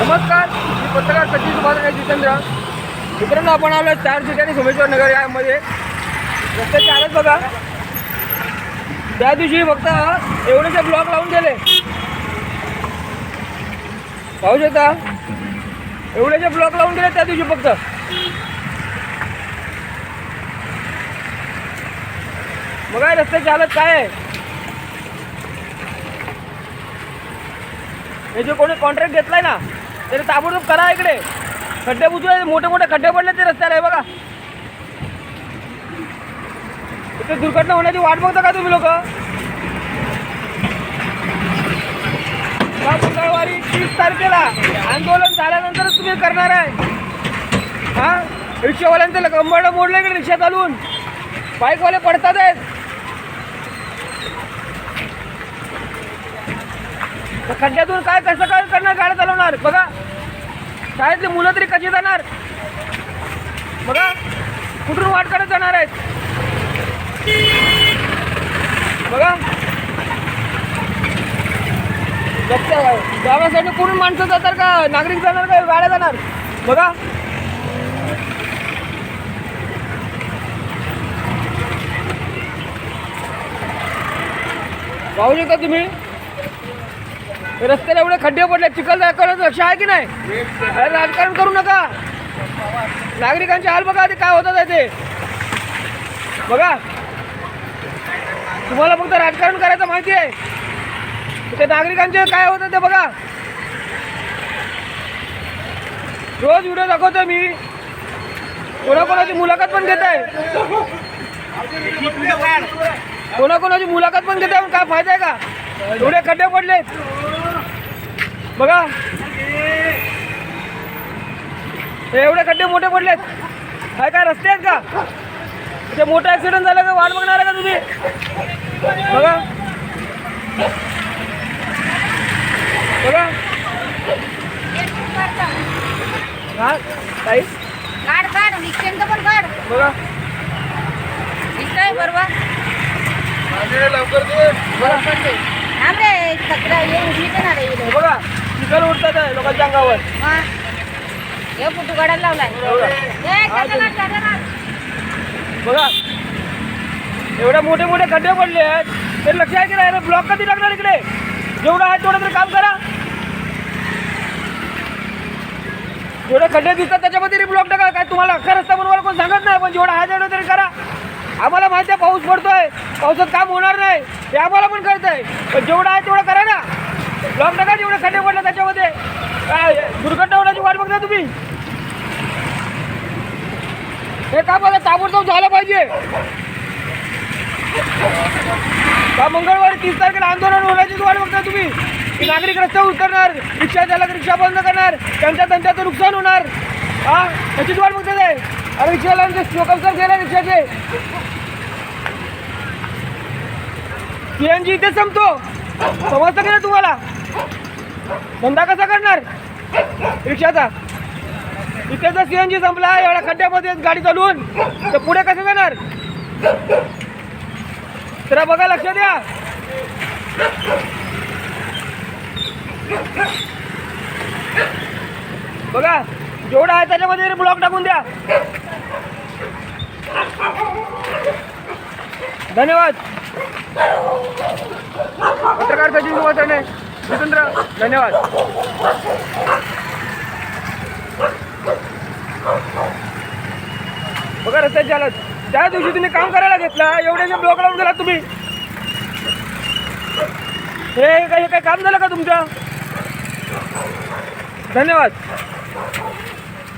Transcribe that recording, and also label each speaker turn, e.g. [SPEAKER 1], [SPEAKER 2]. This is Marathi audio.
[SPEAKER 1] नमस्कार, मी पत्रकार सचिन सुभाष जितेंद्र. मित्रांनो, आपण आलो 4 ठिकाणी सोमेश्वर नगर यामध्ये. रस्त्याची हालत बघा. त्या दिवशी फक्त एवढेसे ब्लॉक लावून गेले, पाहू शकता. एवढेसे ब्लॉक लावून गेले त्या दिवशी फक्त. बघा रस्त्याची हालत काय आहे. हे जे कोणी कॉन्ट्रॅक्ट घेतलाय ना, त्याने ताबडतोब करा. इकडे खड्डे बुजवे, मोठे मोठे खड्डे पडले ते रस्त्याला. आहे बघा, इथे दुर्घटना होण्याची वाट बघता का तुम्ही लोक? मंगळवारी 30 तारखेला आंदोलन झाल्यानंतरच तुम्ही करणार आहे. हा, रिक्षावाल्यांचं कंबरडं मोडलं इकडे रिक्षा चालवून. बाईकवाले पडतात आहेत. खड्ड्यातून काय कसं काय करणार, गाड्या चालवणार? बघा, शाळेतली मुलं तरी कशी जाणार? बघा कुठून वाट काढत जाणार आहेत. बघा गावासाठी कुठून माणसं जाणार का, नागरिक जाणार का, गाड्या जाणार? बघा पाहू शकता तुम्ही. रस्त्याला एवढे खड्डे पडले, चिखल करण्याचं लक्ष आहे की नाही? अरे राजकारण करू नका. नागरिकांचे हाल बघा ते काय होतात आहे ते. बघा, तुम्हाला फक्त राजकारण करायचं माहिती आहे, ते नागरिकांचे काय होतं ते बघा. रोज व्हिडिओ दाखवतोय मी, कोणाकोणाची मुलाखत पण घेत आहे, कोणाकोणाची मुलाखत पण घेत आहे. काय फायदा आहे का? एवढे खड्डे पडलेत बघा. एवढे खड्डे मोठे पडलेत. काय काय रस्ते आहेत का? ते मोठा ऍक्सिडेंट झाला का वाट बघणार आहे का तुम्ही? बघा बघा. हा ताई,
[SPEAKER 2] काढ काढ निश्चिंत पण काढ.
[SPEAKER 1] बघा
[SPEAKER 2] दिसतंय बरोबर.
[SPEAKER 1] लवकर दे. बघा
[SPEAKER 2] थांब रे, तक्रार येऊन उठली ना रे.
[SPEAKER 1] बघा चिखल उडतात आहे लोकांच्या अंगावर.
[SPEAKER 2] हे फोटो काढायला लावलाय.
[SPEAKER 1] बघा एवढे मोठे मोठे खड्डे पडले आहेत, ते लक्ष आहे की नाही? ब्लॉक कधी लागणार इकडे? जेवढं आहे तेवढं तरी काम करा. जेवढे खड्डे दिसतात त्याच्यामध्ये तरी ब्लॉक टाका. काय तुम्हाला अख्खा रस्ता बनवायला कोण सांगत नाही, पण जेवढा आहे तेवढं तरी करा. आम्हाला माहिती आहे पाऊस पडतोय, पावसात काम होणार नाही ते आम्हाला पण कळत आहे, पण जेवढं आहे तेवढं करा ना. ब्लॉक टाका. जेवढे खड्डे पडले त्याच्यामध्ये काय दुर्घटना होण्याची वाट बघता तुम्ही? हे काम आता ताबडतोब झालं पाहिजे. का मंगळवारी 30 तारखेला आंदोलन होण्याची वाट बघता तुम्ही? की नागरिक रस्त्यावर उतरणार, रिक्षा चालक रिक्षा बंद करणार, त्यांच्या धंद्याचं नुकसान होणार. हा, त्याचीच वाट बघतात आहे. अरे रिक्षावाल्यांचे शोकअवसर गेले रिक्षाचे. CNG इथे संपतो, समजतं की नाही तुम्हाला? धंदा कसा करणार रिक्षाचा? इथे जर CNG संपला एवढ्या खड्ड्यामध्ये गाडी चालवून, तर पुढे कसं जाणार? तर बघा, लक्ष द्या. बघा जेवढा आहे त्याच्यामध्ये ब्लॉक टाकून द्या. धन्यवाद. पत्रकार सचिन सुभाष जितेंद्र, धन्यवाद. बघा रस्त्याची हालत. त्या दिवशी तुम्ही काम करायला घेतला, एवढ्याचे ब्लॉक लावून गेला तुम्ही. हे काही काम झालं का तुमचं? धन्यवाद.